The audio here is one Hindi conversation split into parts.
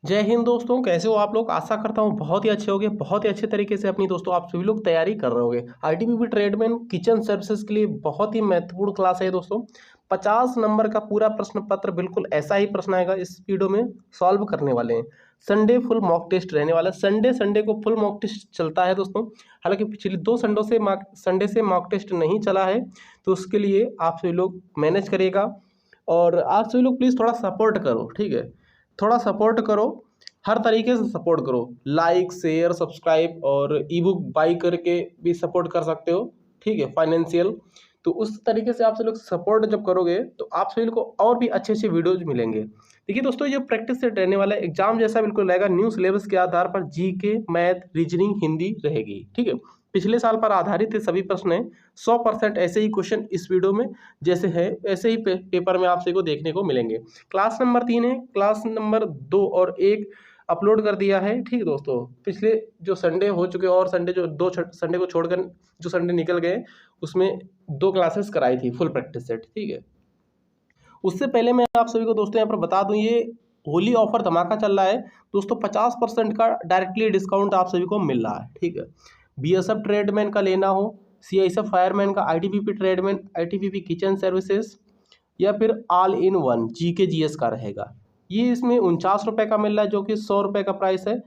जय हिंद दोस्तों, कैसे हो आप लोग। आशा करता हूँ बहुत ही अच्छे होगे, बहुत ही अच्छे तरीके से अपनी दोस्तों आप सभी लोग तैयारी कर रहे होगे। आईटीबीपी ट्रेडमैन किचन सर्विसेज के लिए बहुत ही महत्वपूर्ण क्लास है दोस्तों। 50 नंबर का पूरा प्रश्न पत्र बिल्कुल ऐसा ही प्रश्न आएगा, इस वीडियो में सॉल्व करने वाले हैं। संडे फुल मॉक टेस्ट रहने वाला है। संडे को फुल मॉक टेस्ट चलता है दोस्तों। हालांकि पिछले 2 संडे से मॉक टेस्ट नहीं चला है, तो उसके लिए आप सभी लोग मैनेज करिएगा। और आप सभी लोग प्लीज़ थोड़ा सपोर्ट करो, ठीक है। थोड़ा सपोर्ट करो, हर तरीके से सपोर्ट करो। लाइक, शेयर, सब्सक्राइब और ई बुक बाई करके भी सपोर्ट कर सकते हो, ठीक है। फाइनेंशियल, तो उस तरीके से आप सभी लोग सपोर्ट जब करोगे तो आप सभी को और भी अच्छे अच्छे वीडियोज मिलेंगे। देखिए दोस्तों, ये प्रैक्टिस सेट रहने वाला है, एग्जाम जैसा बिल्कुल रहेगा। न्यू सिलेबस के आधार पर जीके, मैथ, रीजनिंग, हिंदी रहेगी, ठीक है। पिछले साल पर आधारित है सभी प्रश्न है। 100% ऐसे ही क्वेश्चन इस वीडियो में जैसे है ऐसे ही पेपर में आप सभी को देखने को मिलेंगे। क्लास नंबर 3 है, क्लास नंबर 2 और 1 अपलोड कर दिया है, ठीक है दोस्तों। पिछले जो संडे हो चुके और संडे जो 2 संडे को छोड़कर जो संडे निकल गए, उसमें 2 क्लासेस कराई थी फुल प्रैक्टिस सेट, ठीक है। उससे पहले मैं आप सभी को दोस्तों यहाँ पर बता दूं, ये होली ऑफर धमाका चल रहा है दोस्तों। 50% का डायरेक्टली डिस्काउंट आप सभी को मिल रहा है, ठीक है। बीएसएफ ट्रेडमैन का लेना हो, सीआईएसएफ फायरमैन का, ITBP tradesman, ITBP kitchen services, या फिर all in one GK GS का रहेगा। ये इसमें 49 रुपये का मिल रहा है, जो कि 100 रुपये का प्राइस है।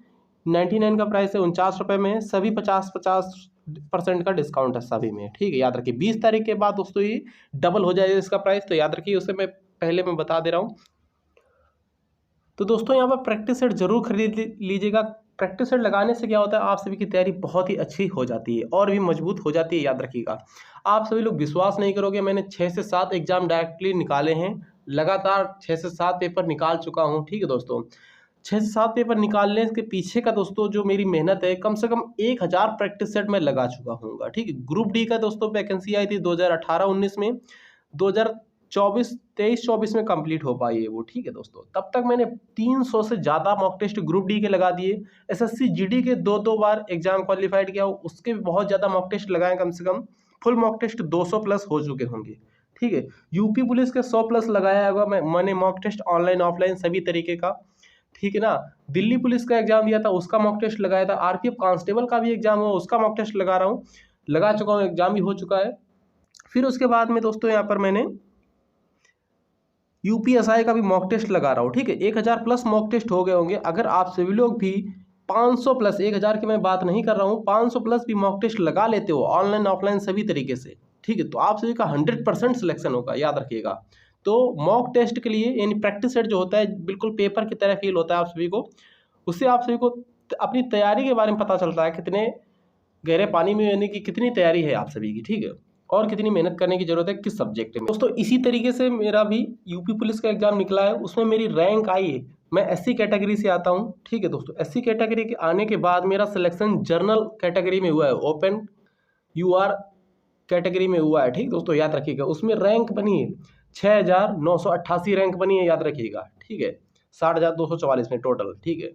99 का प्राइस है, 49 रुपये में है। सभी 50% का डिस्काउंट है सभी में, ठीक है। याद रखिए 20 तारीख के बाद दोस्तों ये डबल हो जाएगा इसका प्राइस, तो याद रखिए। उसे मैं पहले मैं बता दे रहा हूँ। तो दोस्तों यहाँ पर प्रैक्टिस सेट जरूर खरीद लीजिएगा। प्रैक्टिस सेट लगाने से क्या होता है, आप सभी की तैयारी बहुत ही अच्छी हो जाती है और भी मजबूत हो जाती है, याद रखिएगा। आप सभी लोग विश्वास नहीं करोगे, मैंने 6 से 7 एग्जाम डायरेक्टली निकाले हैं। लगातार 6 से 7 पेपर निकाल चुका हूँ, ठीक है दोस्तों। 6 से 7 पेपर निकालने के पीछे का दोस्तों जो मेरी मेहनत है, कम से कम 1000 प्रैक्टिस सेट में लगा चुका हूँ, ठीक है। ग्रुप डी का दोस्तों वैकेंसी आई थी 2018-19 में, 2023-24 में कंप्लीट हो पाई है वो, ठीक है दोस्तों। तब तक मैंने 300 से ज़्यादा मॉक टेस्ट ग्रुप डी के लगा दिए। एसएससी जीडी के 2-2 बार एग्जाम क्वालिफाइड किया, उसके भी बहुत ज़्यादा मॉक टेस्ट लगाए। कम से कम फुल मॉक टेस्ट 200 प्लस हो चुके होंगे, ठीक है। यूपी पुलिस के 100 प्लस लगाया होगा मैंने मॉक टेस्ट, ऑनलाइन ऑफलाइन सभी तरीके का, ठीक है ना। दिल्ली पुलिस का एग्जाम दिया था, उसका मॉक टेस्ट लगाया था। आरपीएफ कांस्टेबल का भी एग्जाम हुआ, उसका मॉक टेस्ट लगा रहा हूँ, लगा चुका हूँ, एग्जाम भी हो चुका है। फिर उसके बाद में दोस्तों यहाँ पर मैंने यूपीएसआई का भी मॉक टेस्ट लगा रहा हूँ, ठीक है। 1000 प्लस मॉक टेस्ट हो गए होंगे। अगर आप सभी लोग भी 500 प्लस, 1000 की मैं बात नहीं कर रहा हूँ, 500 प्लस भी मॉक टेस्ट लगा लेते हो ऑनलाइन ऑफलाइन सभी तरीके से, ठीक है, तो आप सभी का 100% सिलेक्शन होगा, याद रखिएगा। तो मॉक टेस्ट के लिए यानी प्रैक्टिस सेट जो होता है बिल्कुल पेपर की तरह फील होता है आप सभी को। उससे आप सभी को अपनी तैयारी के बारे में पता चलता है, कितने गहरे पानी में यानी कि कितनी तैयारी है आप सभी की, ठीक है, और कितनी मेहनत करने की जरूरत है किस सब्जेक्ट में दोस्तों। इसी तरीके से मेरा भी यूपी पुलिस का एग्जाम निकला है, उसमें मेरी रैंक आई है। मैं एससी कैटेगरी से आता हूँ, ठीक है दोस्तों। एससी कैटेगरी के आने के बाद मेरा सिलेक्शन जनरल कैटेगरी में हुआ है, ओपन यूआर कैटेगरी में हुआ है, ठीक दोस्तों, याद रखिएगा। उसमें रैंक बनी है 6988 रैंक बनी है, याद रखिएगा, ठीक है। 60,244 में टोटल, ठीक है।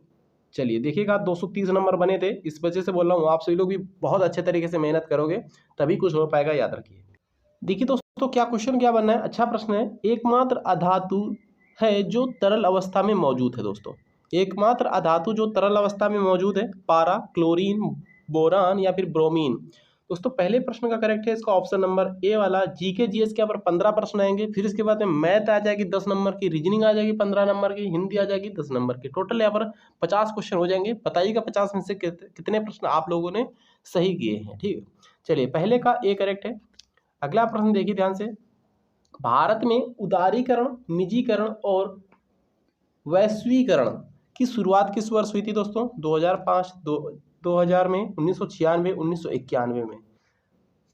चलिए देखिएगा 230 नंबर बने थे, इस वजह से बोल रहा हूँ आप सभी लोग भी बहुत अच्छे तरीके से मेहनत करोगे तभी कुछ हो पाएगा, याद रखिए। देखिए दोस्तों क्या क्वेश्चन क्या बनना है, अच्छा प्रश्न है। एकमात्र अधातु है जो तरल अवस्था में मौजूद है दोस्तों। एकमात्र अधातु जो तरल अवस्था में मौजूद है, पारा, क्लोरीन, बोरान या फिर ब्रोमीन। दोस्तों पहले प्रश्न का करेक्ट है इसका ऑप्शन नंबर ए वाला। जीके जीएस के ऊपर 15 प्रश्न आएंगे, फिर इसके बाद में मैथ आ जाएगी 10 नंबर की, रीजनिंग आ जाएगी 15 नंबर की, हिंदी आ जाएगी 10 नंबर की। टोटल यहाँ पर 50 क्वेश्चन हो जाएंगे। बताइएगा 50 में से कितने प्रश्न आप लोगों ने सही किए हैं, ठीक है। चलिए पहले का ए करेक्ट है। अगला प्रश्न देखिए ध्यान से। भारत में उदारीकरण, निजीकरण और वैश्वीकरण की शुरुआत किस वर्ष हुई थी दोस्तों? 2005, 2000 में, 1996, 1991 में।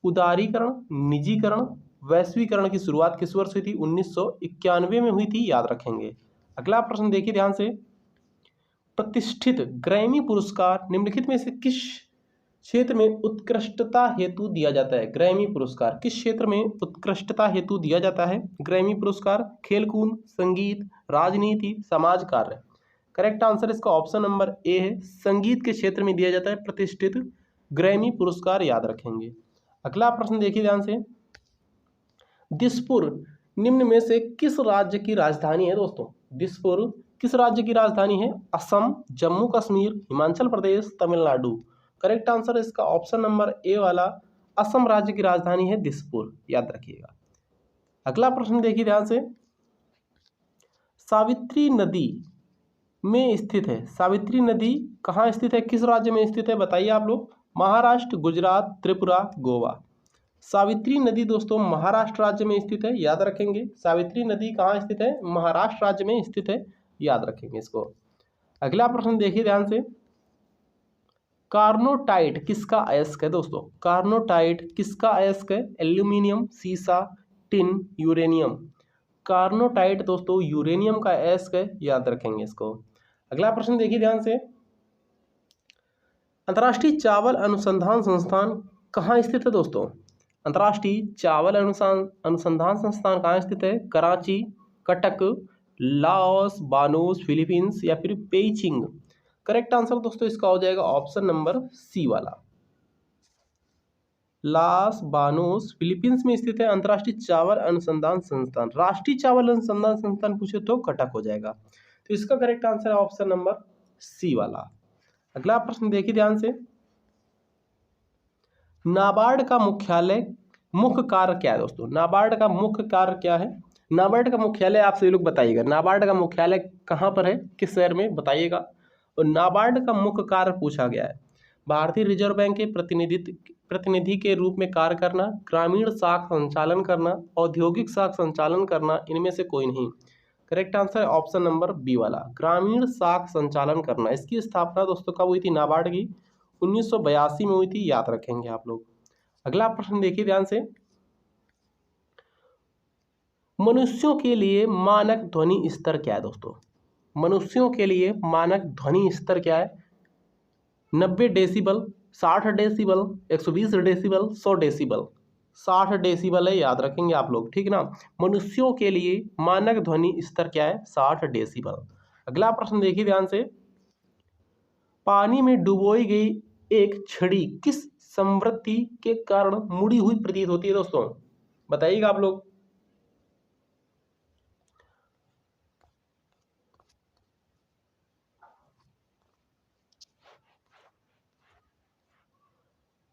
उदारीकरण, निजीकरण, वैश्वीकरण की शुरुआत किस वर्ष हुई थी? 1991 में हुई थी, याद रखेंगे। अगला प्रश्न देखिए ध्यान से। प्रतिष्ठित ग्रैमी पुरस्कार निम्नलिखित में से किस क्षेत्र में उत्कृष्टता हेतु दिया जाता है? ग्रैमी पुरस्कार किस क्षेत्र में उत्कृष्टता हेतु दिया जाता है? ग्रैमी पुरस्कार खेलकूद, संगीत, राजनीति, समाज कार्य। करेक्ट आंसर इसका ऑप्शन नंबर ए है, संगीत के क्षेत्र में दिया जाता है प्रतिष्ठित ग्रैमी पुरस्कार, याद रखेंगे। अगला प्रश्न देखिए ध्यान से। दिसपुर निम्न में से किस राज्य की राजधानी है दोस्तों? दिसपुर किस राज्य की राजधानी है असम, जम्मू कश्मीर, हिमाचल प्रदेश, तमिलनाडु। करेक्ट आंसर है इसका ऑप्शन नंबर ए वाला, असम राज्य की राजधानी है दिसपुर, याद रखिएगा। अगला प्रश्न देखिए ध्यान से, सावित्री नदी में स्थित है, सावित्री नदी कहाँ स्थित है, किस राज्य में स्थित है बताइए आप लोग। महाराष्ट्र, गुजरात, त्रिपुरा, गोवा। सावित्री नदी दोस्तों महाराष्ट्र राज्य में स्थित है, याद रखेंगे। सावित्री नदी कहाँ स्थित है, महाराष्ट्र राज्य में स्थित है, याद रखेंगे इसको। अगला प्रश्न देखिए ध्यान से, कार्नोटाइट किसका अयस्क है दोस्तों, कार्नोटाइट किसका अयस्क है, एल्यूमिनियम, सीसा, टिन, यूरेनियम। कार्नोटाइट दोस्तों यूरेनियम का अयस्क है, याद रखेंगे इसको। अगला प्रश्न देखिए ध्यान से, अंतर्राष्ट्रीय चावल अनुसंधान संस्थान कहाँ स्थित है दोस्तों, अंतर्राष्ट्रीय चावल अनुसंधान संस्थान कहाँ स्थित है, कराची, कटक, लाओस, बानोस, फिलीपींस या फिर पेइचिंग। करेक्ट आंसर दोस्तों इसका हो जाएगा ऑप्शन नंबर सी वाला, लास बानोस फिलीपींस में स्थित है अंतर्राष्ट्रीय चावल अनुसंधान संस्थान। राष्ट्रीय चावल अनुसंधान संस्थान पूछे तो कटक हो जाएगा, तो इसका करेक्ट आंसर है ऑप्शन नंबर सी वाला। अगला प्रश्न देखिए ध्यान से, नाबार्ड का मुख्यालय मुख्य कार्य क्या है दोस्तों, नाबार्ड का मुख्य कार्य क्या है, नाबार्ड का मुख्यालय आप सभी लोग बताइएगा, नाबार्ड का मुख्यालय कहाँ पर है, किस शहर में बताइएगा। और नाबार्ड का मुख्य कार्य पूछा गया है, भारतीय रिजर्व बैंक के प्रतिनिधि के रूप में कार्य करना, ग्रामीण शाख संचालन करना, औद्योगिक शाख संचालन करना, इनमें से कोई नहीं। करेक्ट आंसर है ऑप्शन नंबर बी वाला, ग्रामीण शाख संचालन करना। इसकी स्थापना दोस्तों कब हुई थी नाबार्ड की, 1982 में हुई थी, याद रखेंगे आप लोग। अगला प्रश्न देखिए ध्यान से, मनुष्यों के लिए मानक ध्वनि स्तर क्या है दोस्तों, मनुष्यों के लिए मानक ध्वनि स्तर क्या है, 90 decibel, 60 decibel, 120 decibel, 100 decibel. 60 decibel है, याद रखेंगे आप लोग, ठीक ना। मनुष्यों के लिए मानक ध्वनि स्तर क्या है, 60 डेसिबल। अगला प्रश्न देखिए ध्यान से, पानी में डुबोई गई एक छड़ी किस संवृत्ति के कारण मुड़ी हुई प्रतीत होती है दोस्तों, बताइएगा आप लोग।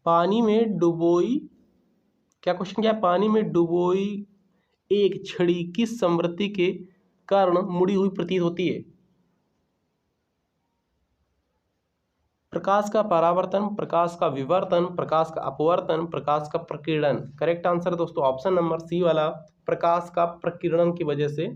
पानी में डुबोई, क्या क्वेश्चन क्या है, पानी में डुबोई एक छड़ी किस संवृत्ति के कारण मुड़ी हुई प्रतीत होती है, प्रकाश का परावर्तन, प्रकाश का विवर्तन, प्रकाश का अपवर्तन, प्रकाश का प्रकीर्णन। करेक्ट आंसर दोस्तों ऑप्शन नंबर सी वाला, प्रकाश का प्रकीर्णन की वजह से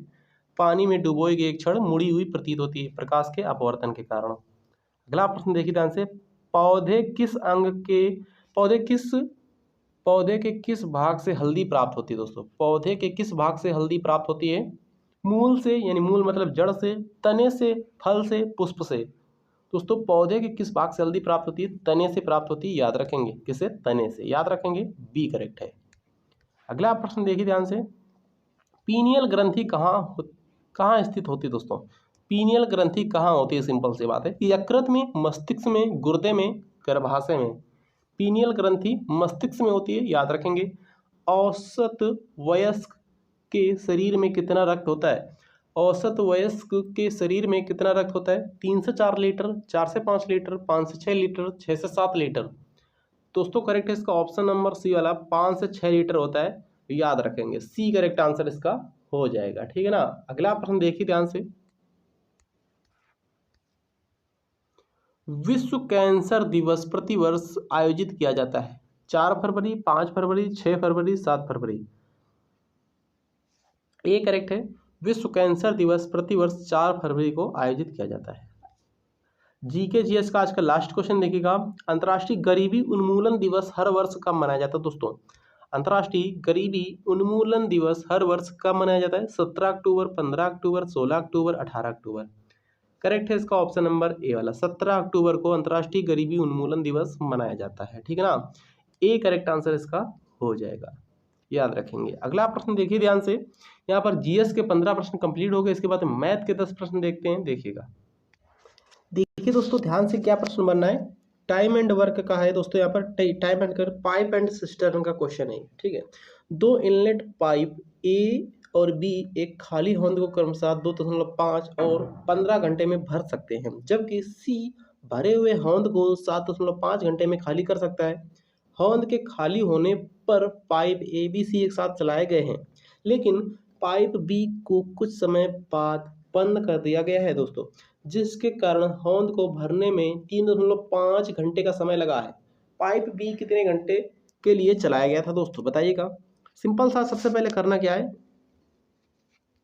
पानी में डुबोई गई एक छड़ मुड़ी हुई प्रतीत होती है, प्रकाश के अपवर्तन के कारण। अगला प्रश्न देखिए ध्यान से, पौधे किस अंग के पौधे के किस भाग से हल्दी प्राप्त होती है दोस्तों, पौधे के किस भाग से हल्दी प्राप्त होती है, मूल से, यानी मूल मतलब जड़ से, तने से, फल से, पुष्प से। दोस्तों पौधे के किस भाग से हल्दी प्राप्त होती है, तने से प्राप्त होती है, याद रखेंगे, किसे, तने से, याद रखेंगे, बी करेक्ट है। अगला प्रश्न देखिए ध्यान से, पीनियल ग्रंथि कहाँ स्थित होती है दोस्तों, पीनियल ग्रंथि कहाँ होती है, सिंपल सी बात है, यकृत में, मस्तिष्क में, गुर्दे में, गर्भाशय में। पीनियल ग्रंथि मस्तिष्क में होती है, याद रखेंगे। औसत वयस्क के शरीर में कितना रक्त होता है, औसत वयस्क के शरीर में कितना रक्त होता है, 3 से 4 लीटर, 4 से 5 लीटर, 5 से 6 लीटर, 6 से 7 लीटर। दोस्तों करेक्ट है इसका ऑप्शन नंबर सी वाला, 5 से 6 लीटर होता है, याद रखेंगे, सी करेक्ट आंसर इसका हो जाएगा, ठीक है ना। अगला प्रश्न देखिए ध्यान से, विश्व कैंसर दिवस प्रतिवर्ष आयोजित किया जाता है, 4 फरवरी, 5 फरवरी, 6 फरवरी, 7 फरवरी। ये करेक्ट है, विश्व कैंसर दिवस प्रतिवर्ष 4 फरवरी को आयोजित किया जाता है। जीके जीएस का आज का लास्ट क्वेश्चन देखिएगा, अंतर्राष्ट्रीय गरीबी उन्मूलन दिवस हर वर्ष कब मनाया जाता है दोस्तों, अंतर्राष्ट्रीय गरीबी उन्मूलन दिवस हर वर्ष कब मनाया जाता है, 17 अक्टूबर, 15 अक्टूबर, 16 अक्टूबर, 18 अक्टूबर। करेक्ट है इसका ऑप्शन नंबर ए वाला, 17 अक्टूबर को अंतर्राष्ट्रीय गरीबी उन्मूलन दिवस मनाया जाता है, ठीक है ना। ए करेक्ट आंसर इसका हो जाएगा, याद रखेंगे। अगला प्रश्न देखिए ध्यान से, यहाँ पर जीएस के 15 प्रश्न कंप्लीट हो गए, इसके बाद मैथ के 10 प्रश्न देखते हैं, देखिएगा। देखिए दोस्तों ध्यान से क्या प्रश्न बनना है, टाइम एंड वर्क का है दोस्तों, यहाँ पर टाइम एंड कर पाइप एंड सिस्टर्न का क्वेश्चन है, ठीक है। 2 इनलेट पाइप ए और बी एक खाली होंद को क्रमशः 2.5 और 15 घंटे में भर सकते हैं, जबकि सी भरे हुए होंद को 7.5 घंटे में खाली कर सकता है। होंद के खाली होने पर पाइप ए बी सी एक साथ चलाए गए हैं, लेकिन पाइप बी को कुछ समय बाद बंद कर दिया गया है दोस्तों, जिसके कारण होंद को भरने में 3.5 घंटे का समय लगा है। पाइप बी कितने घंटे के लिए चलाया गया था दोस्तों, बताइएगा। सिंपल सा, सबसे पहले करना क्या है,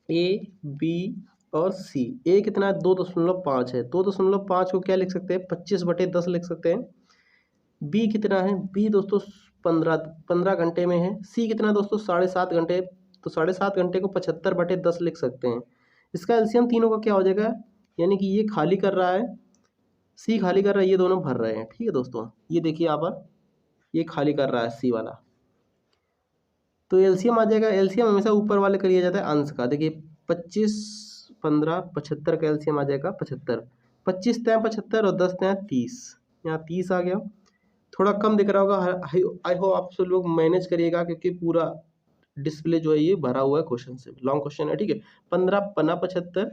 ए बी और सी। ए कितना है, 2.5 है। 2.5 को क्या लिख सकते हैं, 25/10 लिख सकते हैं। बी कितना है, बी दोस्तों 15 घंटे में है। सी कितना है दोस्तों, 7.5 घंटे, तो 7.5 घंटे को 75/10 लिख सकते हैं। इसका एलसीएम तीनों का क्या हो जाएगा, यानी कि ये खाली कर रहा है, सी खाली कर रहा है, ये दोनों भर रहे हैं। ठीक है दोस्तों, ये देखिए यहाँ पर, ये खाली कर रहा है सी वाला, तो एलसीएम आ जाएगा। एलसीएम हमेशा ऊपर वाले करिए जाता है अंश का। देखिए 25, 15, 75 का एलसीएम आ जाएगा 75। 25 तय 75 और 10 तय 30, यहाँ 30 आ गया। थोड़ा कम दिख रहा होगा, आई होप आप सब लोग मैनेज करिएगा, क्योंकि पूरा डिस्प्ले जो है ये भरा हुआ है क्वेश्चन से, लॉन्ग क्वेश्चन है। ठीक है, 15 पन्ना 75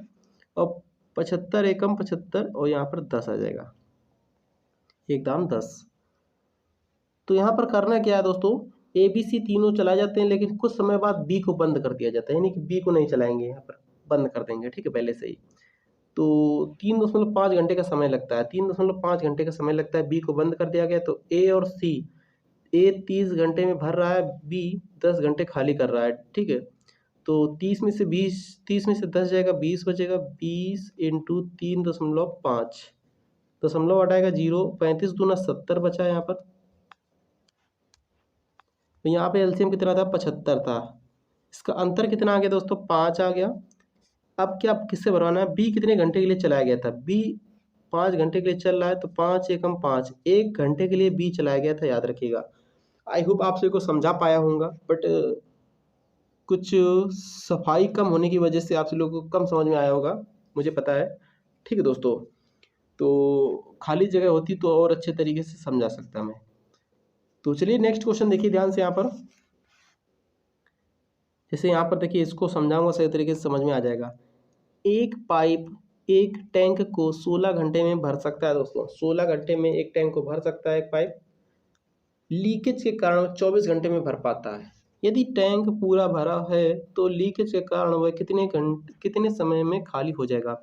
और 75 एकम 75 और यहाँ पर 10 आ जाएगा, एकदम 10। तो यहाँ पर करना क्या है दोस्तों, ए बी सी तीनों चलाए जाते हैं, लेकिन कुछ समय बाद बी को बंद कर दिया जाता है, यानी कि बी को नहीं चलाएंगे, यहाँ पर बंद कर देंगे। ठीक है, पहले से ही। तो 3.5 घंटे का समय लगता है, 3.5 घंटे का समय लगता है, बी को बंद कर दिया गया। तो ए और सी, ए 30 घंटे में भर रहा है, बी 10 घंटे खाली कर रहा है। ठीक है, तो 30 में से 10 जाएगा, 20 बचेगा। 20 इंटू 3.5, दशमलव हटाएगा 0, 35 दूना 70 बचा यहाँ पर। तो यहाँ पे एलसीएम कितना था, 75 था। इसका अंतर कितना आ गया दोस्तों, 5 आ गया। अब क्या किससे भरवाना है, बी कितने घंटे के लिए चलाया गया था, बी 5 घंटे के लिए चल रहा है, तो 5 एकम 5, 1 घंटे के लिए बी चलाया गया था, याद रखिएगा। आई होप आप सभी को समझा पाया होऊंगा, बट कुछ सफाई कम होने की वजह से आप सभी लोगों को कम समझ में आया होगा, मुझे पता है। ठीक है दोस्तों, तो खाली जगह होती तो और अच्छे तरीके से समझा सकता मैं। तो चलिए नेक्स्ट क्वेश्चन देखिए ध्यान से यहाँ पर। जैसे यहाँ पर देखिए, इसको समझाऊंगा सही तरीके से समझ में आ जाएगा। एक पाइप एक टैंक को 16 घंटे में भर सकता है दोस्तों, 16 घंटे में एक टैंक को भर सकता है एक पाइप। लीकेज के कारण 24 घंटे में भर पाता है। यदि टैंक पूरा भरा है तो लीकेज के कारण वह कितने समय में खाली हो जाएगा।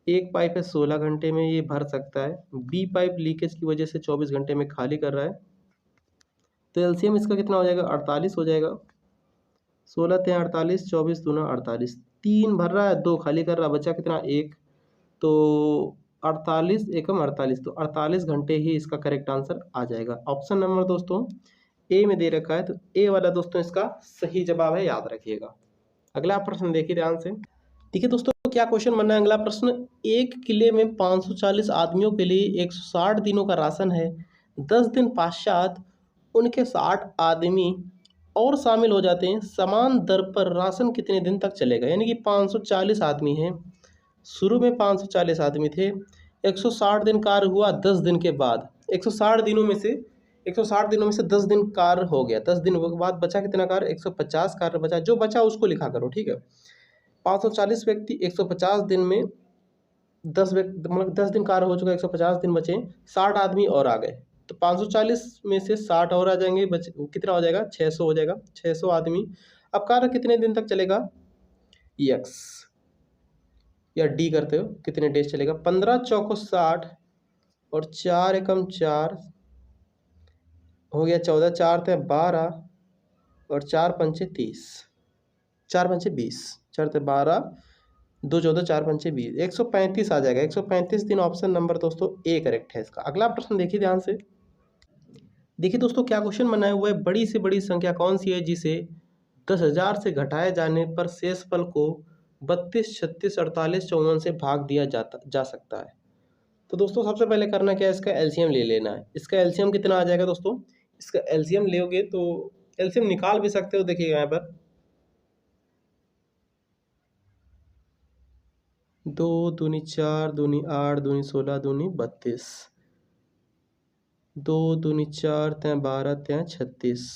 एक पाइप है 16 घंटे में ये भर सकता है, बी पाइप लीकेज की वजह से 24 घंटे में खाली कर रहा है। तो एलसीएम इसका कितना हो जाएगा, 48 हो जाएगा। 16 × 48, 24 दूना 48, 3 भर रहा है, 2 खाली कर रहा है, बचा कितना 1, तो 48 एकम 48, तो 48 घंटे ही इसका करेक्ट आंसर आ जाएगा। ऑप्शन नंबर दोस्तों ए में दे रखा है, तो ए वाला दोस्तों इसका सही जवाब है, याद रखिएगा। अगला प्रश्न देखिए ध्यान से। देखिए दोस्तों, क्या क्वेश्चन बनना है, अगला प्रश्न। एक किले में 540 आदमियों के लिए 160 दिनों का राशन है। 10 दिन पश्चात उनके 60 आदमी और शामिल हो जाते हैं, समान दर पर राशन कितने दिन तक चलेगा। यानी कि 540 आदमी हैं, शुरू में 540 आदमी थे, 160 दिन कार्य हुआ 10 दिन के बाद, 160 दिनों में से 10 दिन कार्य हो गया, 10 दिन के बाद बचा कितना कार्य, 150 कार्य बचा। जो बचा उसको लिखा करो, ठीक है। 540 व्यक्ति 150 दिन में 10 व्यक्ति, मतलब 10 दिन कार्य हो चुका, 150 दिन बचे, 60 आदमी और आ गए, तो 540 में से 60 और आ जाएंगे, कितना हो जाएगा, 600 हो जाएगा, 600 आदमी। अब कार्य कितने दिन तक चलेगा, यक्स या डी करते हो, कितने डेज चलेगा, 15 चौको 60 और 4 एकम 4 हो गया 14, 4 थे 12 और 4 पंचे 30, 4 पंचे 20, 4 थे 12, 2 14, 4 पंचे 20, 135 आ जाएगा। 135 दिन ऑप्शन नंबर दोस्तों ए करेक्ट है इसका। अगला प्रश्न देखिए ध्यान से। देखिए दोस्तों, क्या क्वेश्चन बनाया हुआ है, बड़ी से बड़ी संख्या कौन सी है जिसे 10,000 से घटाए जाने पर शेषफल को 32, 36, 48, 54 से भाग दिया जा सकता है। तो दोस्तों सबसे पहले करना क्या है, इसका एलसीएम ले लेना है। इसका एलसीएम कितना आ जाएगा दोस्तों, इसका एलसीएम लोगे तो एलसीएम निकाल भी सकते हो, देखिए यहाँ पर 2 दूनी 4 दूनी 8 दूनी 16 दूनी 32, 2 दूनी 4 तय 12 तय 36,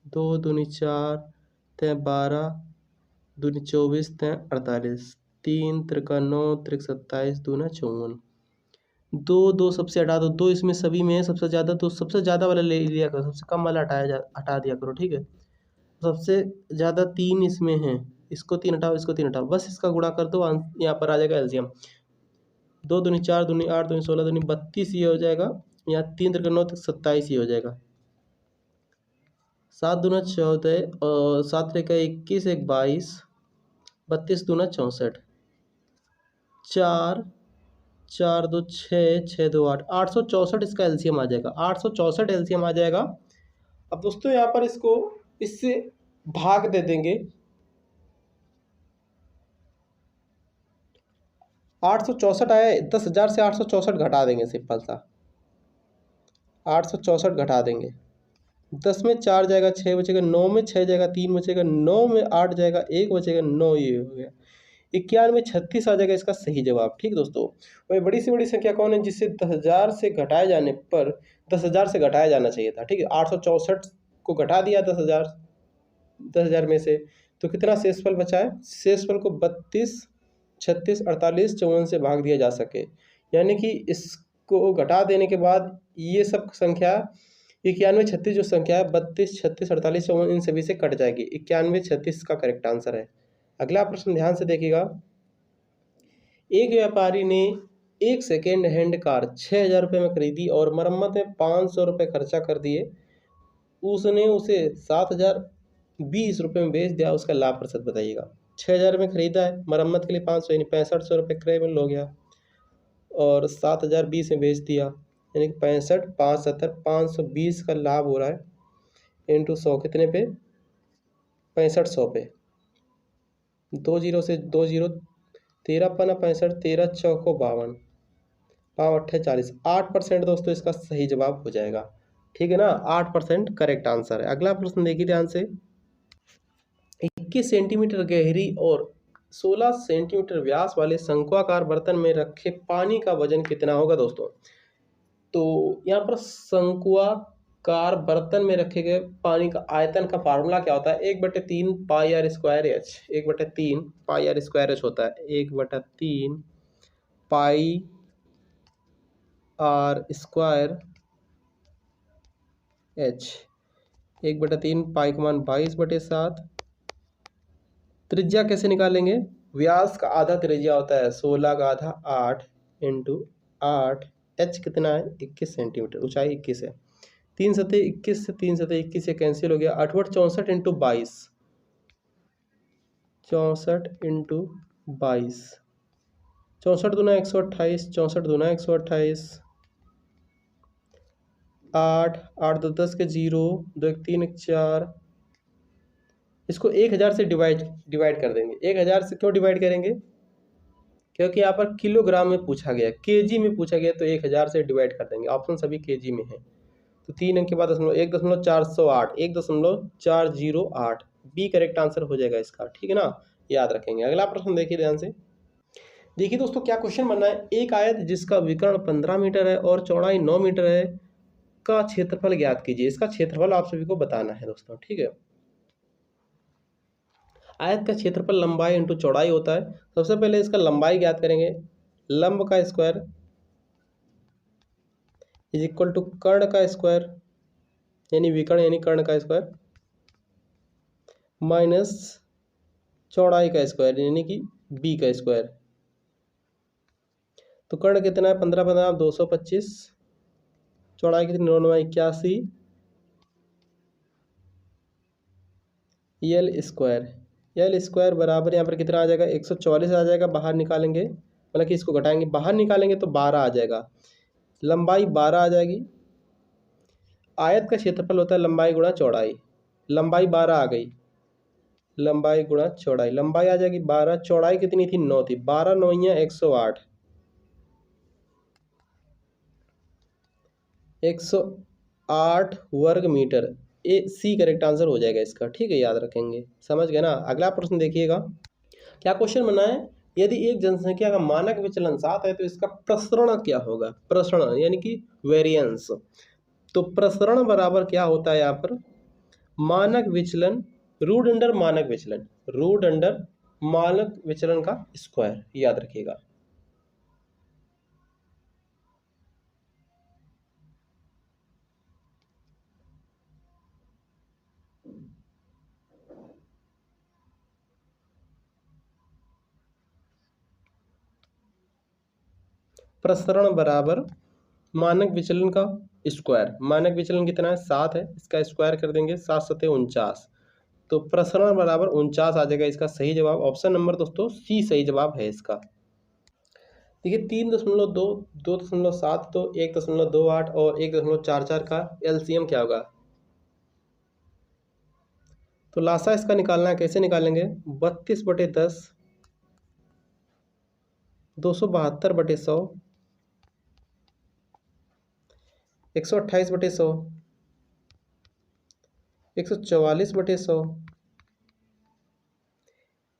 2 दूनी 4 तय 12 दूनी 24 तें 48, 3 त्रिका 9 त्रिक 27 दूना 54। दो सबसे हटा दो, दो इसमें सभी में है सबसे ज़्यादा, तो सबसे ज़्यादा वाला ले लिया करो, सबसे कम वाला हटा दिया करो, ठीक है। सबसे ज़्यादा 3 इसमें है, इसको 3 हटाओ, इसको 3 हटाओ, बस इसका गुणा कर दो, यहाँ पर आ जाएगा एलसीएम। 2 दूनी 4 दूनी 8 दूनी 16 दूनी 32 ये हो जाएगा, यहाँ 3 त्रिका 9 तक 27 ये हो जाएगा। 7 दूना 14 और 7 त्रिका 21 एक 22, 32 दूना 64, 4 4 2 6 6 2 8, 864 इसका एलसीएम आ जाएगा, 864 एलसीएम आ जाएगा। अब दोस्तों यहाँ पर इसको इससे भाग दे देंगे, 864 आया, 10,000 से 864 घटा देंगे, सिंपल सा 864 घटा देंगे। 10 में 4 जाएगा, 6 बचेगा, 9 में 6 जाएगा, 3 बचेगा, 9 में 8 जाएगा, 1 बचेगा, 9 ये हो गया। 91 36 आ जाएगा इसका सही जवाब, ठीक दोस्तों। वही बड़ी से बड़ी संख्या कौन है जिससे 10,000 से घटाए जाने पर 10,000 से घटाया जाना चाहिए था, ठीक है। 864 को घटा दिया 10,000 में से, तो कितना शेषफल बचा है, शेषफल को 32 36 48 54 से भाग दिया जा सके, यानी कि इसको घटा देने के बाद ये सब संख्या 91 36 जो संख्या है 32 36 48 54 इन सभी से कट जाएगी, 91 36 का करेक्ट आंसर है। अगला प्रश्न ध्यान से देखिएगा। एक व्यापारी ने एक सेकेंड हैंड कार 6,000 रुपये में खरीदी और मरम्मत में 500 रुपये खर्चा कर दिए, उसने उसे 7,020 रुपये में बेच दिया, उसका लाभ प्रतिशत बताइएगा। 6,000 में खरीदा है, मरम्मत के लिए 500 यानी 6500 रुपये क्रय मूल्य हो गया, और 7,020 में बेच दिया, यानी कि 65 5 70 520 का लाभ हो रहा है इंटू 100 कितने पे, 6500 पे, 2 जीरो से 2 जीरो 13 पना 65 13 चौको 52 5 8 40, 8% दोस्तों इसका सही जवाब हो जाएगा, ठीक है ना। 8% करेक्ट आंसर है। अगला प्रश्न देखिए ध्यान से। 21 सेंटीमीटर गहरी और 16 सेंटीमीटर व्यास वाले शंक्वाकार बर्तन में रखे पानी का वजन कितना होगा दोस्तों। तो यहाँ पर शंक्वाकार बर्तन में रखे गए पानी का आयतन का फार्मूला क्या होता है, 1/3 pi R square H, 1/3 pi R square H होता है, 1/3 pi R square H, 1/3 pi का मान 22/7। त्रिज्या कैसे निकालेंगे, व्यास का आधा त्रिज्या होता है 16 का आधा 8 इंटू 8, एच कितना है 21 सेंटीमीटर, ऊंचाई 21 है, 3 सतह 21 से 3 सतह 21 से कैंसिल हो गया, 8 64 इंटू 22, 64 इंटू 22, 64 दूना 128, 64 दूना 128, 8 8 2 10 के 0 2 1 3 1 4, इसको 1000 से डिवाइड कर देंगे। 1000 से क्यों डिवाइड करेंगे, क्योंकि यहाँ पर किलोग्राम में पूछा गया, केजी में पूछा गया, तो 1000 से डिवाइड कर देंगे, ऑप्शन सभी केजी में है। तो 3 अंक के बाद 1.408 1.408 बी करेक्ट आंसर हो जाएगा इसका, ठीक है ना, याद रखेंगे। अगला प्रश्न देखिए ध्यान से। देखिए दोस्तों क्या क्वेश्चन बनना है, एक आयत जिसका विकर्ण 15 मीटर है और चौड़ाई 9 मीटर है का क्षेत्रफल ज्ञात कीजिए। इसका क्षेत्रफल आप सभी को बताना है दोस्तों, ठीक है। आयत का क्षेत्रफल लंबाई इंटू चौड़ाई होता है। सबसे पहले इसका लंबाई ज्ञात करेंगे, लंब का स्क्वायर इज इक्वल टू कर्ण का स्क्वायर यानी विकर्ण यानी कर्ण का स्क्वायर माइनस चौड़ाई का स्क्वायर यानी कि बी का स्क्वायर। तो कर्ण कितना है, 15 15 225, चौड़ाई कितनी 9 9 81, यल स्क्वायर बराबर यहाँ पर कितना आ जाएगा 144 आ जाएगा, बाहर निकालेंगे मतलब कि इसको घटाएंगे, बाहर निकालेंगे तो 12 आ जाएगा, लंबाई 12 आ जाएगी। आयत का क्षेत्रफल होता है लंबाई गुणा चौड़ाई, लंबाई 12 आ गई, लंबाई गुणा चौड़ाई, लंबाई आ जाएगी 12, चौड़ाई कितनी थी 9 थी, 12 9 108, 108 वर्ग मीटर, ए सी करेक्ट आंसर हो जाएगा इसका, ठीक है, याद रखेंगे, समझ गए ना। अगला प्रश्न देखिएगा, क्या क्वेश्चन बना है, यदि एक जनसंख्या का मानक विचलन 7 है तो इसका प्रसरण क्या होगा, प्रसरण यानी कि वेरिएंस। तो प्रसरण बराबर क्या होता है यहाँ पर, मानक विचलन रूट अंडर मानक विचलन, रूट अंडर मानक विचलन का स्क्वायर, याद रखिएगा। प्रसरण बराबर मानक विचलन का स्क्वायर। मानक विचलन कितना है? 7 है, इसका स्क्वायर कर देंगे, 7 सते 49। तो प्रसरण बराबर 49 आ जाएगा इसका सही जवाब। ऑप्शन नंबर दोस्तों सी सही जवाब है इसका। देखिए 3.2, 2.7, तो 1.28 और 1.44 का एलसीएम क्या होगा? तो लासा इसका निकालना है, कैसे निकालेंगे? 32/10, 272/100, 128/100, 144/100।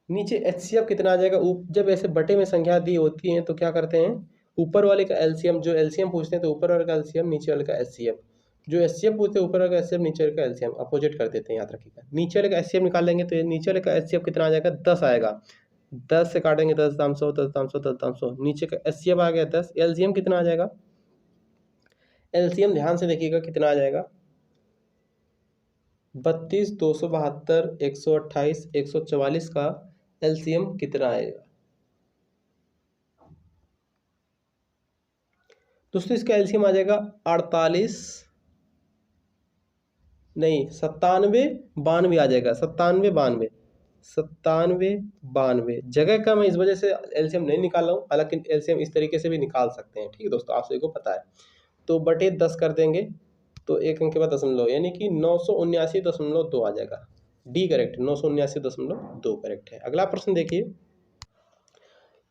नीचे एचसीएफ कितना आ जाएगा? जब ऐसे बटे में संख्या दी होती है तो क्या करते हैं, ऊपर वाले का एलसीएम, जो एलसीएम पूछते हैं तो ऊपर वाले का एलसीएम, नीचे वाले का एचसीएफ। जो एचसीएफ पूछते हैं ऊपर वाले का एचसीएफ, नीचे वाले का एलसीएम, अपोजिट कर देते हैं, याद रखिएगा। नीचे वाले का एचसीएफ निकाल लेंगे तो नीचे वाले का एचसीएफ कितना आ जाएगा? 10 आएगा। 10 से काटेंगे 10 दाम 100, 10 दाम 100, 10 दाम 100, नीचे का एचसीएफ आ गया 10। एलसीएम कितना आ जाएगा? एलसीएम ध्यान से देखिएगा कितना आ जाएगा? 32, 272, 128, 144 का एलसीएम कितना आएगा? दोस्तों इसका एलसीएम आ जाएगा 48, नहीं 97, 92 आ जाएगा। 97, 92, 97, 92। जगह कम है इस वजह से एलसीएम नहीं निकाल रहा हूँ, हालांकि एलसीएम इस तरीके से भी निकाल सकते हैं। ठीक है दोस्तों, आप सभी को पता है। तो बटे 10 कर देंगे तो एक अंक के बाद दशमलव, यानी कि 979.2 आ जाएगा। डी करेक्ट, 979.2 करेक्ट है। अगला प्रश्न देखिए,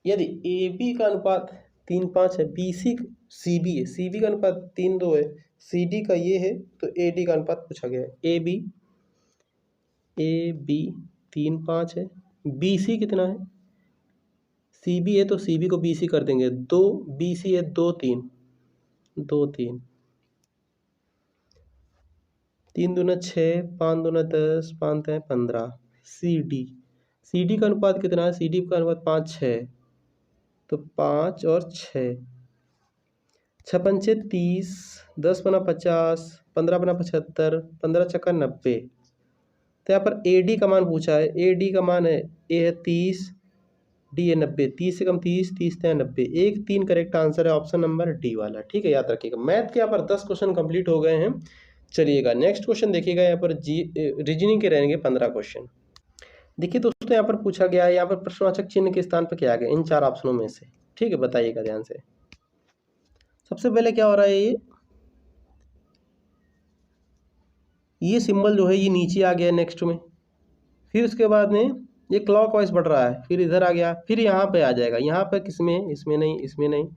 यदि ए बी का अनुपात 3:5 है, बी सी सी बी है, सी बी का अनुपात 3:2 है, सी डी का ये है, तो ए डी का अनुपात पूछा गया है। ए बी 3:5 है, बी सी कितना है? सी बी है तो सी बी को बी सी कर देंगे, 2 बी सी है 2:3, 2:3, 3 दूना 6, 5 दूना 10, 5 है 15। सी डी का अनुपात कितना है? सी डी का अनुपात 5:6, तो 5 और 6, 6 पंचे 30, 10 बना 50, 15 बना 75, 15 छक्का 90। तो यहाँ पर ए डी का मान पूछा है। ए डी का मान है, ए है 30, डी है 90, 30 से कम 30, 30 से 90, 1 3 करेक्ट आंसर है ऑप्शन नंबर डी वाला। ठीक है, याद रखिएगा। मैथ के यहाँ पर 10 क्वेश्चन कंप्लीट हो गए हैं। चलिएगा नेक्स्ट क्वेश्चन देखिएगा, यहाँ पर रीजनिंग के रहेंगे 15 क्वेश्चन। देखिए दोस्तों यहाँ पर पूछा गया है, यहाँ पर प्रश्नवाचक चिन्ह के स्थान पर क्या आ गया इन 4 ऑप्शनों में से? ठीक है, बताइएगा ध्यान से। सबसे पहले क्या हो रहा है, ये सिंबल जो है ये नीचे आ गया नेक्स्ट में, फिर उसके बाद में ये क्लॉकवाइज बढ़ रहा है, फिर इधर आ गया, फिर यहाँ पे आ जाएगा। यहाँ पे किसमें? इसमें नहीं, इसमें नहीं,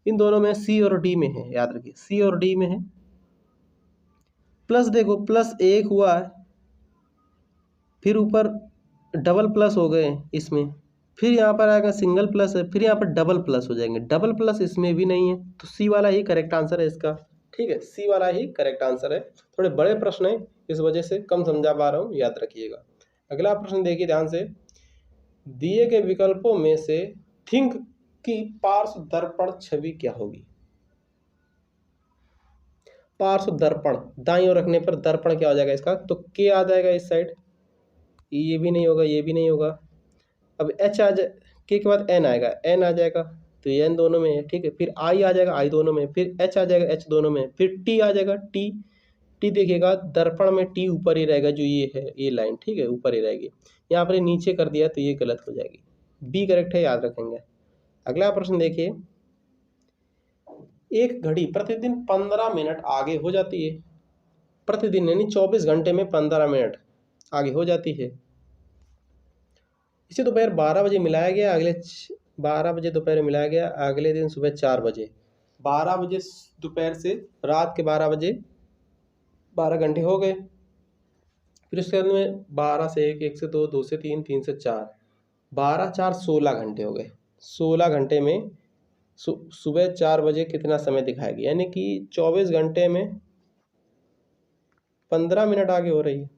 इन दोनों में सी और डी में है, याद रखिए सी और डी में है। प्लस देखो, प्लस 1 हुआ है, फिर ऊपर डबल प्लस हो गए इसमें, फिर यहाँ पर आएगा सिंगल प्लस है, फिर यहाँ पर डबल प्लस हो जाएंगे। डबल प्लस इसमें भी नहीं है, तो सी वाला ही करेक्ट आंसर है इसका। ठीक है, सी वाला ही करेक्ट आंसर है। थोड़े बड़े प्रश्न है इस वजह से कम समझा पा रहा हूँ, याद रखिएगा। अगला प्रश्न देखिए ध्यान से, दिए गए विकल्पों में से थिंक की पार्श्व दर्पण छवि क्या होगी? पार्श्व दर्पण दाईं ओर रखने पर दर्पण क्या हो जाएगा इसका? तो के आ जाएगा इस साइड, ये भी नहीं होगा, ये भी नहीं होगा। अब एच आ जाए, के बाद एन आएगा, एन आ जाएगा, तो ये एन दोनों में है। ठीक है, फिर आई आ जाएगा, आई दोनों में, फिर एच आ जाएगा, एच दोनों में, फिर टी आ जाएगा, टी टी देखिएगा दर्पण में टी ऊपर ही रहेगा, जो ये है ये लाइन, ठीक है ऊपर ही रहेगी। यहाँ पर नीचे कर दिया तो ये गलत हो जाएगी। बी करेक्ट है, याद रखेंगे। अगला प्रश्न देखिए, एक घड़ी प्रतिदिन 15 मिनट आगे हो जाती है, प्रतिदिन यानी 24 घंटे में 15 मिनट आगे हो जाती है। इसे दोपहर 12 बजे मिलाया गया, 12 बजे दोपहर मिलाया गया, अगले दिन सुबह 4 बजे। 12 बजे दोपहर से रात के 12 बजे 12 घंटे हो गए। फिर उसके बाद में 12 से 1, 1 से 2, 2 से 3, 3 से 4, 12 4 16 घंटे हो गए। 16 घंटे में सुबह 4 बजे कितना समय दिखाएगी, यानी कि 24 घंटे में 15 मिनट आगे हो रही है।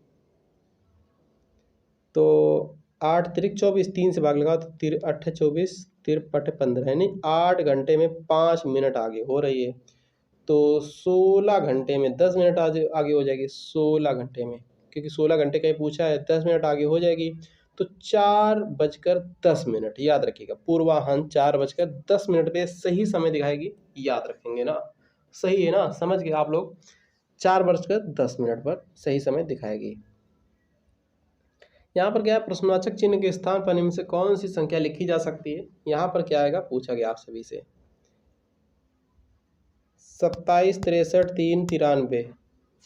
तो 8 तिरिक 24, 3 से भाग लगाओ तो 3 8 24, 3 पट 15, यानी 8 घंटे में 5 मिनट आगे हो रही है। तो 16 घंटे में 10 मिनट आगे हो जाएगी, 16 घंटे में, क्योंकि 16 घंटे का ही पूछा है, 10 मिनट आगे हो जाएगी। तो 4:10 याद रखिएगा, पूर्वाह्न 4:10 पे सही समय दिखाएगी, याद रखेंगे ना, सही है ना, समझ गए आप लोग। 4:10 पर सही समय दिखाएगी। यहाँ पर क्या है, प्रश्नवाचक चिन्ह के स्थान पर निम्न से कौन सी संख्या लिखी जा सकती है। यहाँ पर क्या आएगा, पूछा गया आप सभी से 27, 63, 3, 93।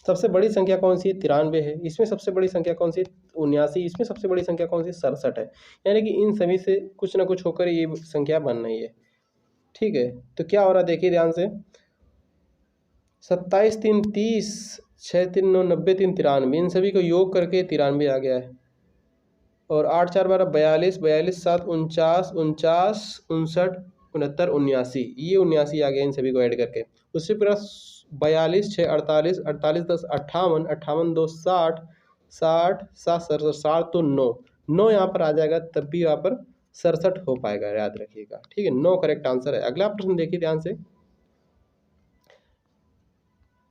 सबसे बड़ी संख्या कौन सी है, 93 है। इसमें सबसे बड़ी संख्या कौन सी है, 79। इसमें सबसे बड़ी संख्या कौन सी, 67 है। यानी कि इन सभी से कुछ ना कुछ होकर ये संख्या बन रही है, ठीक है। तो क्या हो रहा है, देखिए ध्यान से, 27 3 30, 6 3 9 90, 3 93, इन सभी को योग करके 93 आ गया है। और 8 4 12 42, 42 7 49, 49 59 69 79, ये 79 आ गया इन सभी को ऐड करके। उससे प्लस 42 6 48, 48 10 58, 58 2 60, 60 7 67, 60 तो 9 यहाँ पर आ जाएगा, तब भी यहाँ पर 67 हो पाएगा, याद रखिएगा, ठीक है। 9 करेक्ट आंसर है। अगला प्रश्न देखिए ध्यान से,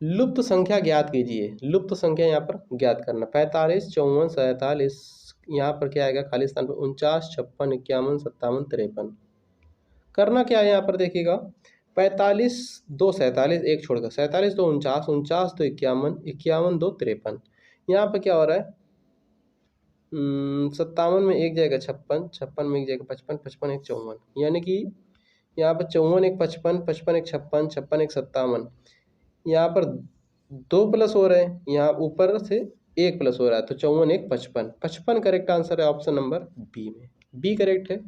लुप्त संख्या ज्ञात कीजिए। लुप्त संख्या यहाँ पर ज्ञात करना, 45 54 47, यहाँ पर क्या आएगा, खाली स्थान पर 49 56 51 57 53। करना क्या है, यहाँ पर देखिएगा, 45 2 47, एक छोड़कर 47 2 49, 49 2 51, 51 2 53। यहाँ पर क्या हो रहा है, 57 में एक जाएगा 56, 56 में एक जाएगा 55, 55 एक 54, यानी कि यहाँ पर 54 एक 55, 55 एक 56, 56 एक 57। यहाँ पर 2 प्लस हो रहे हैं, यहाँ ऊपर से 1 प्लस हो रहा है, तो 54 एक 55, 55 करेक्ट आंसर है, ऑप्शन नंबर बी में, बी करेक्ट है।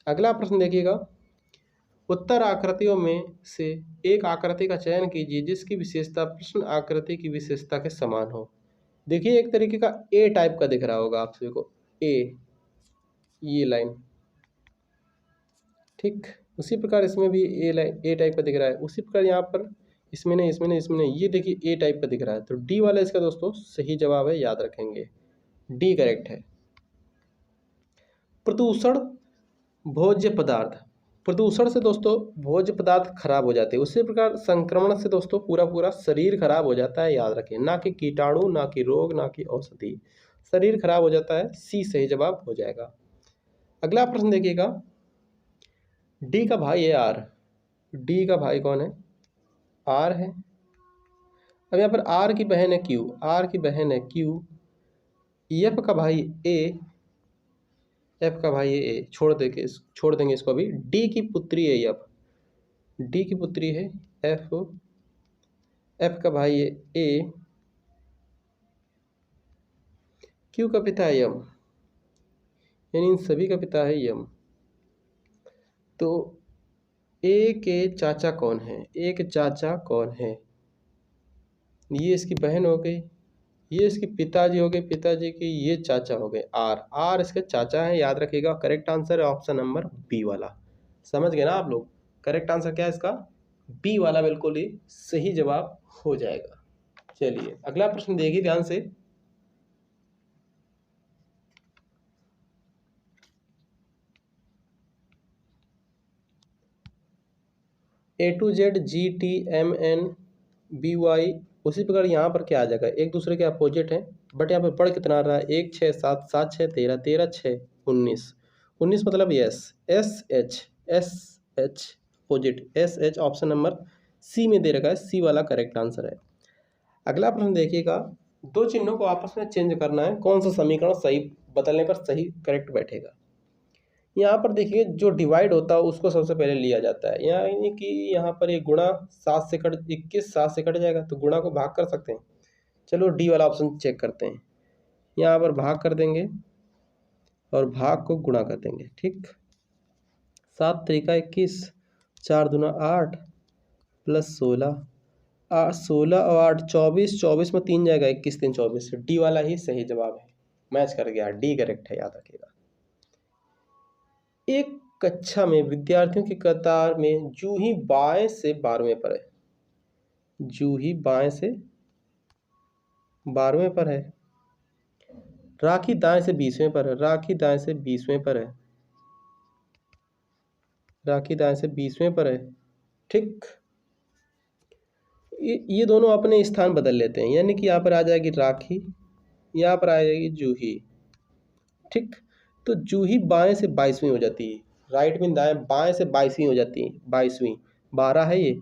अगला प्रश्न देखिएगा, उत्तर आकृतियों में से एक आकृति का चयन कीजिए जिसकी विशेषता प्रश्न आकृति की विशेषता के समान हो। देखिए एक तरीके का ए टाइप का दिख रहा होगा आप सभी को, ए, ये लाइन, ठीक। उसी प्रकार इसमें भी ए लाइन ए टाइप का दिख रहा है, उसी प्रकार यहाँ पर इसमें नहीं, इसमें नहीं, इसमें नहीं, ये देखिए ए टाइप का दिख रहा है। तो डी वाला इसका दोस्तों सही जवाब है, याद रखेंगे, डी करेक्ट है। प्रदूषण भोज्य पदार्थ, प्रदूषण से दोस्तों भोज्य पदार्थ खराब हो जाते हैं, उसी प्रकार संक्रमण से दोस्तों पूरा पूरा शरीर खराब हो जाता है, याद रखें, ना कि कीटाणु, ना कि रोग, ना कि औषधि, शरीर खराब हो जाता है, सी सही जवाब हो जाएगा। अगला प्रश्न देखिएगा, डी का भाई है आर, डी का भाई कौन है, आर है। अब यहाँ पर आर की बहन है क्यू, आर की बहन है क्यू, एफ का भाई ए, एफ का भाई है ए, छोड़ देंगे इसको अभी। डी की पुत्री है एफ, डी की पुत्री है एफ, एफ का भाई है ए, क्यू का पिता है यम, यानी इन सभी का पिता है यम। तो ए के चाचा कौन है, ए के चाचा कौन है, ये इसकी बहन हो गई, ये इसके पिताजी हो गए, पिताजी के ये चाचा हो गए, आर, आर इसके चाचा है, याद रखिएगा। करेक्ट आंसर है ऑप्शन नंबर बी वाला, समझ गए ना आप लोग। करेक्ट आंसर क्या है इसका, बी वाला बिल्कुल ही सही जवाब हो जाएगा। चलिए अगला प्रश्न देखिए ध्यान से, A to Z GTMN BY, उसी प्रकार यहाँ पर क्या आ जाएगा, एक दूसरे के अपोजिट है, बट यहाँ पर बढ़ कितना आ रहा है, 1 6 7 7 6 13 13 6 19, 19 मतलब yes, s h opposite, s h, option number c में दे रखा है, सी वाला करेक्ट आंसर है। अगला प्रश्न देखिएगा, दो चिन्हों को आपस में चेंज करना है, कौन सा समीकरण सही बदलने पर सही करेक्ट बैठेगा। यहाँ पर देखिए जो डिवाइड होता है उसको सबसे पहले लिया जाता है, यानी कि यहाँ पर ये गुणा 7 से कट 21, 7 से कट जाएगा, तो गुणा को भाग कर सकते हैं। चलो डी वाला ऑप्शन चेक करते हैं, यहाँ पर भाग कर देंगे और भाग को गुणा कर देंगे, ठीक। 7 3 21, 4 दूना 8 प्लस 16, 16 और 8 24, 24 में 3 जाएगा, 21 3 24, डी वाला ही सही जवाब है, मैच कर गया, डी करेक्ट है, याद रखिएगा। एक कक्षा में विद्यार्थियों की कतार में जूही बाएं से 12वें पर है, जूही बाएं से 12वें पर है, राखी दाएं से 20वें पर है, राखी दाएं से 20वें पर है, राखी दाएं से 20वें पर है। ठीक, ये दोनों अपने स्थान बदल लेते हैं, यानी कि यहाँ पर आ जाएगी राखी, यहाँ पर आ जाएगी जूही। ठीक, तो जूही बाएं से 22वीं हो जाती है, राइट मीन दाएं, बाएं से 22वीं हो जाती है, 22वीं, 12 है ये,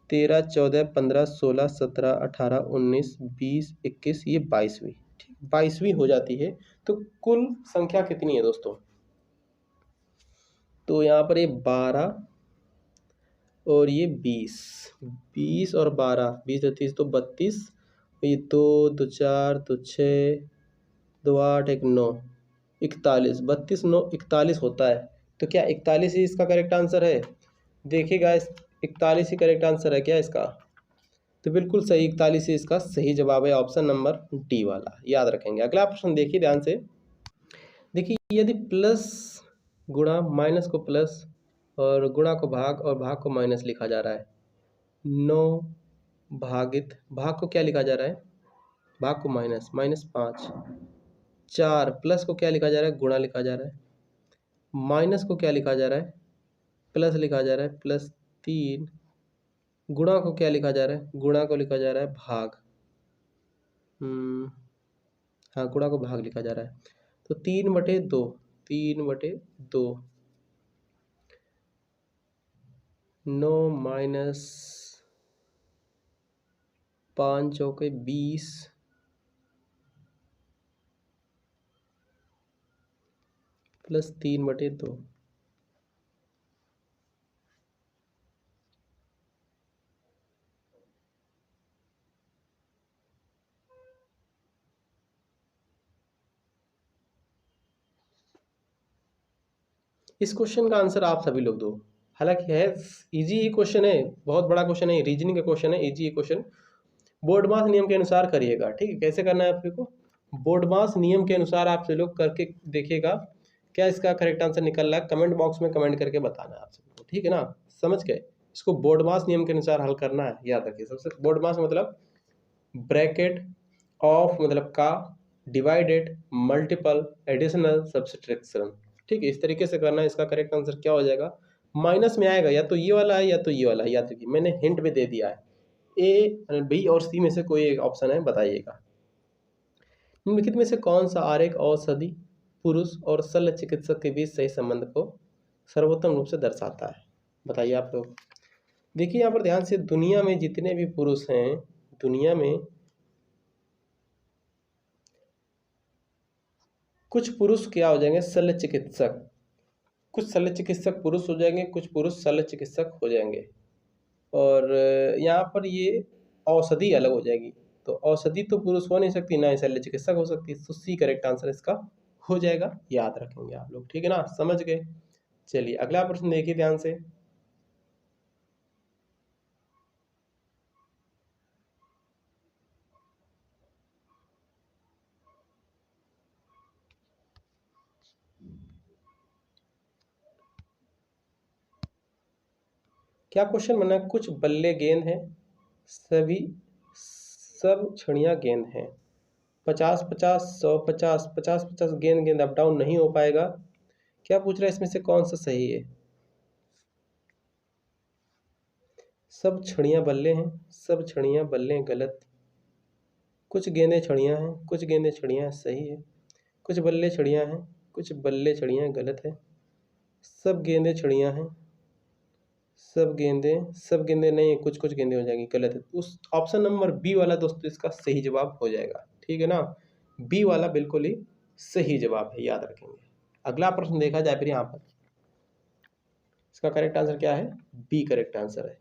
13 14 15 16 17 18 19 20 21, ये 22वीं, ठीक 22वीं हो जाती है। तो कुल संख्या कितनी है दोस्तों? तो यहाँ पर ये 12 और ये 20, 20 और 12, 20 और 30 तो 32, ये 2 2 4 2 6 2 8 1 9, 41, 32 9 41 होता है। तो क्या 41 ही इसका करेक्ट आंसर है? देखिए गाइस, 41 ही करेक्ट आंसर है क्या इसका? तो बिल्कुल सही, 41 ही इसका सही जवाब है, ऑप्शन नंबर डी वाला, याद रखेंगे। अगला प्रश्न देखिए ध्यान से। देखिए, यदि प्लस गुणा माइनस को प्लस और गुणा को भाग और भाग को माइनस लिखा जा रहा है, 9 भागित, भाग को क्या लिखा जा रहा है? भाग को माइनस, -5, 4 प्लस को क्या लिखा जा रहा है? गुणा लिखा जा रहा है, माइनस को क्या लिखा जा रहा है? प्लस लिखा जा रहा है, +3, गुणा को क्या लिखा जा रहा है? गुणा को लिखा जा रहा है भाग, हाँ गुणा को भाग लिखा जा रहा है। तो 3/2, 3/2, 9 माइनस 5 चौके 20 प्लस 3/2। इस क्वेश्चन का आंसर आप सभी लोग दो, हालांकि है इजी ही क्वेश्चन है, बहुत बड़ा क्वेश्चन है, रीजनिंग का क्वेश्चन है, इजी क्वेश्चन। बोर्ड मास नियम के अनुसार करिएगा, ठीक है? कैसे करना है आप को? बोर्ड मास नियम के अनुसार आप लोग करके देखिएगा, क्या इसका करेक्ट आंसर निकल रहा है, कमेंट बॉक्स में कमेंट करके बताना है आप सबको, ठीक है ना? समझ गए? इसको बोर्ड मास नियम के अनुसार हल करना है, याद रखिए। सबसे बोर्ड मास मतलब ब्रैकेट ऑफ, मतलब का, डिवाइडेड, मल्टीपल, एडिशनल, सब्सट्रैक्शन, ठीक है? इस तरीके से करना है। इसका करेक्ट आंसर क्या हो जाएगा? माइनस में आएगा, या तो ये वाला है या तो ये वाला है, याद रखिए, मैंने हिंट भी दे दिया है। ए, बी और सी में से कोई एक ऑप्शन है, बताइएगा। निम्नलिखित में से कौन सा आरेख औषधि पुरुष और शल्य चिकित्सक के बीच सही संबंध को सर्वोत्तम रूप से दर्शाता है? बताइए आप लोग। देखिए यहाँ पर ध्यान से, दुनिया में जितने भी पुरुष हैं, दुनिया में कुछ पुरुष क्या हो जाएंगे? शल्य चिकित्सक। कुछ शल्य चिकित्सक पुरुष हो जाएंगे, कुछ पुरुष शल्य चिकित्सक हो जाएंगे। और यहाँ पर ये औषधि अलग हो जाएगी, तो औषधि तो पुरुष हो नहीं सकती, ना ही शल्य चिकित्सक हो सकती, तो सी करेक्ट आंसर इसका हो जाएगा, याद रखेंगे आप लोग, ठीक है ना? समझ गए? चलिए अगला प्रश्न देखिए ध्यान से। क्या क्वेश्चन बना है? कुछ बल्ले गेंद हैं, सब छड़ियाँ गेंद हैं, 50-50, 100-50, 50-50 गेंद अप डाउन नहीं हो पाएगा। क्या पूछ रहा है इसमें से कौन सा सही है? सब छड़ियाँ बल्ले हैं, सब छड़ियाँ बल्ले हैं, गलत। कुछ गेंदें छड़ियाँ हैं, कुछ गेंदें छड़ियाँ, सही है। कुछ बल्ले छड़ियाँ हैं, कुछ बल्ले छड़ियाँ, गलत है। सब गेंदें छड़ियाँ हैं, सब गेंदें नहीं है, कुछ कुछ गेंदें हो जाएंगी, गलत है। उस ऑप्शन नंबर बी वाला दोस्तों इसका सही जवाब हो जाएगा, ठीक है ना? बी वाला बिल्कुल ही सही जवाब है, याद रखेंगे। अगला प्रश्न देखा जाए फिर यहाँ पर, इसका करेक्ट आंसर क्या है? बी करेक्ट आंसर है।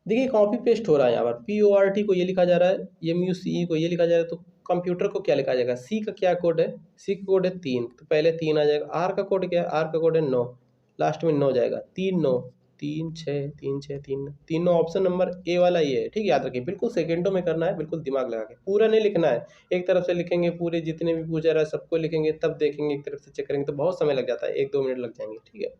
देखिए कॉपी पेस्ट हो रहा है यहाँ पर, PORT को ये लिखा जा रहा है, MUCE को ये लिखा जा रहा है, तो कंप्यूटर को क्या लिखा जाएगा? सी का क्या कोड है? सी का कोड है 3, तो पहले 3 आ जाएगा। आर का कोड क्या है? आर का कोड है 9, लास्ट में 9 जाएगा। 3 9 3 6 3 6 3 3 9, ऑप्शन नंबर ए वाला ये है, ठीक है? याद रखिए, बिल्कुल सेकेंडों में करना है, बिल्कुल दिमाग लगा के, पूरा नहीं लिखना है। एक तरफ से लिखेंगे पूरे, जितने भी पूछा रहा है सबको लिखेंगे, तब देखेंगे, एक तरफ से चेक करेंगे तो बहुत समय लग जाता है, 1-2 मिनट लग जाएंगे, ठीक है?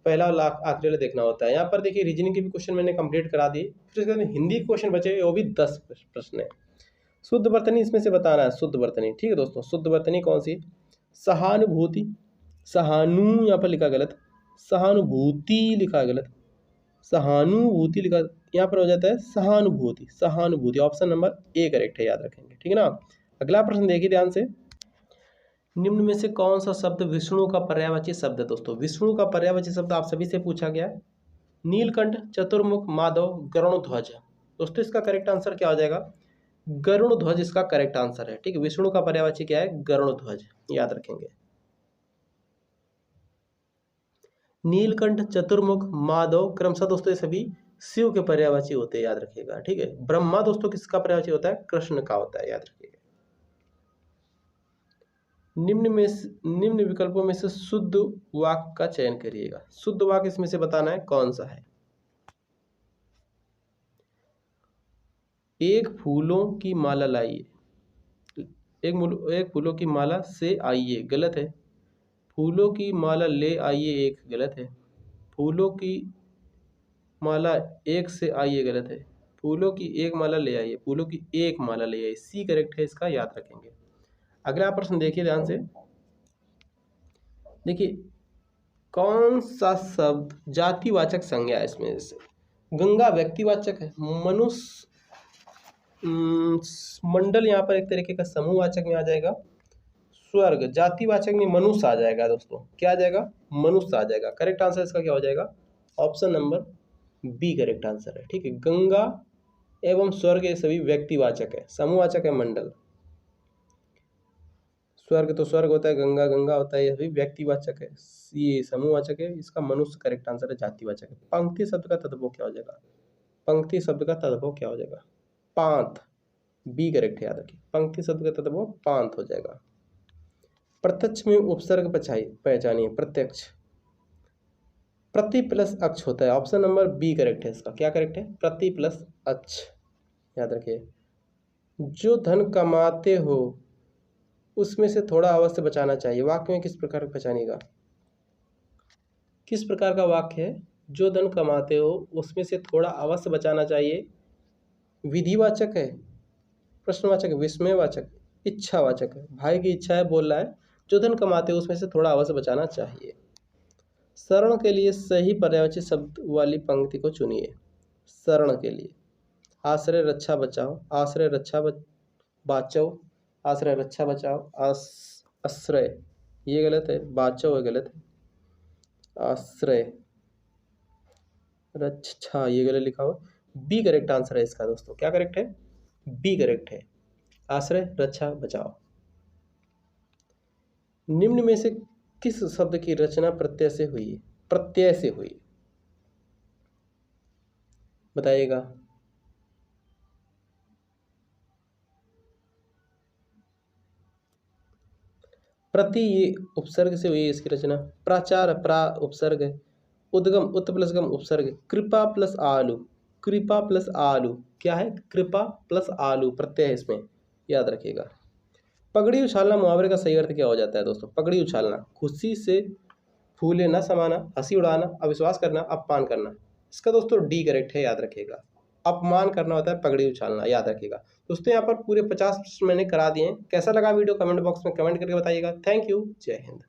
पहला लाख आखिरी वाला देखना होता है। यहाँ पर देखिए रीजनिंग के भी क्वेश्चन मैंने कंप्लीट करा दिए। फिर उसके बाद हिंदी के क्वेश्चन बचे, वो भी 10 प्रश्न है। शुद्ध वर्तनी इसमें से बताना है, शुद्ध वर्तनी। ठीक है दोस्तों, शुद्ध वर्तनी कौन सी? सहानुभूति, सहानु यहाँ पर लिखा गलत, सहानुभूति लिखा गलत, सहानुभूति लिखा, यहाँ पर हो जाता है सहानुभूति, सहानुभूति। ऑप्शन नंबर ए करेक्ट है, याद रखेंगे। ठीक है ना। अगला प्रश्न देखिए ध्यान से, निम्न में से कौन सा शब्द विष्णु का पर्यायवाची शब्द है? दोस्तों विष्णु का पर्यायवाची शब्द आप सभी से पूछा गया है। नीलकंठ, चतुर्मुख, माधव, गरुड़ध्वज। दोस्तों इसका करेक्ट आंसर क्या हो जाएगा? गरुड़ध्वज इसका करेक्ट आंसर है। ठीक है, विष्णु का पर्यायवाची क्या है? गरुड़ध्वज, याद रखेंगे। नीलकंठ, चतुर्मुख, माधव क्रमशः दोस्तों ये सभी शिव के पर्यायवाची होते हैं, याद रखिएगा। ठीक है, ब्रह्मा दोस्तों किसका पर्यायवाची होता है? कृष्ण का होता है, याद रखिएगा। निम्न विकल्पों में से शुद्ध वाक्य का चयन करिएगा। शुद्ध वाक्य इसमें से बताना है कौन सा है। एक फूलों की माला लाइए, एक फूलों की माला से आइए, गलत है। फूलों की माला ले आइए, एक गलत है। फूलों की माला एक से आइए, गलत है। फूलों की एक माला ले आइए, फूलों की एक माला ले आइए, सी करेक्ट है इसका, याद रखेंगे। अगला प्रश्न देखिए ध्यान से, देखिए कौन सा शब्द जातिवाचक संज्ञा है इसमें से? गंगा व्यक्तिवाचक है, मनुष्य मंडल यहाँ पर एक तरीके का समूहवाचक में आ जाएगा, स्वर्ग जातिवाचक में मनुष्य आ जाएगा। दोस्तों क्या आ जाएगा? मनुष्य आ जाएगा। करेक्ट आंसर इसका क्या हो जाएगा? Option number b correct answer है। ठीक है, गंगा एवं स्वर्ग ये सभी व्यक्तिवाचक है, समूहवाचक है मंडल। स्वर्ग तो स्वर्ग होता है, गंगा गंगा होता है, ये सभी व्यक्तिवाचक है, ये समूहवाचक है। इसका मनुष्य करेक्ट आंसर है, जातिवाचक है। पंक्ति शब्द का तद्भव क्या हो जाएगा? पंक्ति शब्द का तद्भव क्या हो जाएगा? पांत, बी करेक्ट है, याद रखिए। पंक्ति शब्द का तद्भव पांत हो जाएगा। प्रत्यक्ष में उपसर्ग पहचानिए। प्रत्यक्ष, प्रति प्लस अक्ष होता है, ऑप्शन नंबर बी करेक्ट है इसका। क्या करेक्ट है? प्रति प्लस अक्ष, याद रखिए। जो धन कमाते हो उसमें से थोड़ा अवश्य बचाना चाहिए, वाक्य में किस प्रकार पहचानिएगा? किस प्रकार का वाक्य है? जो धन कमाते हो उसमें से थोड़ा अवश्य बचाना चाहिए, विधिवाचक है, प्रश्नवाचक है, विस्मयवाचक, इच्छावाचक है। भाई की इच्छा है, बोल रहा है जो धन कमाते हो उसमें से थोड़ा अवश्य बचाना चाहिए। शरण के लिए सही पर्यायवाची शब्द वाली पंक्ति को चुनिए। शरण के लिए आश्रय, रक्षा, बचाओ। आश्रय, रक्षा, बाचो, आश्रय, रक्षा, बचाओ, आश्रय ये गलत है, बाचो है गलत है, आश्रय, रक्षा ये गलत लिखा हुआ। बी करेक्ट आंसर है इसका। दोस्तों क्या करेक्ट है? बी करेक्ट है, आश्रय, रक्षा, बचाओ। निम्न में से किस शब्द की रचना प्रत्यय से हुई है? प्रत्यय से हुई, बताइएगा। प्रति ये उपसर्ग से हुई है इसकी रचना। प्राचार, प्रा उपसर्ग है। उद्गम, उत प्लस गम उपसर्ग है। कृपा प्लस आलू, कृपा प्लस आलू क्या है? कृपा प्लस आलू प्रत्यय है इसमें, याद रखिएगा। पगड़ी उछालना मुहावरे का सही अर्थ क्या हो जाता है? दोस्तों पगड़ी उछालना, खुशी से फूले न समाना, हंसी उड़ाना, अविश्वास करना, अपमान करना। इसका दोस्तों डी करेक्ट है, याद रखिएगा। अपमान करना होता है पगड़ी उछालना, याद रखिएगा। दोस्तों यहाँ पर पूरे 50 प्रश्न मैंने करा दिए हैं। कैसा लगा वीडियो कमेंट बॉक्स में कमेंट करके बताइएगा। थैंक यू, जय हिंद।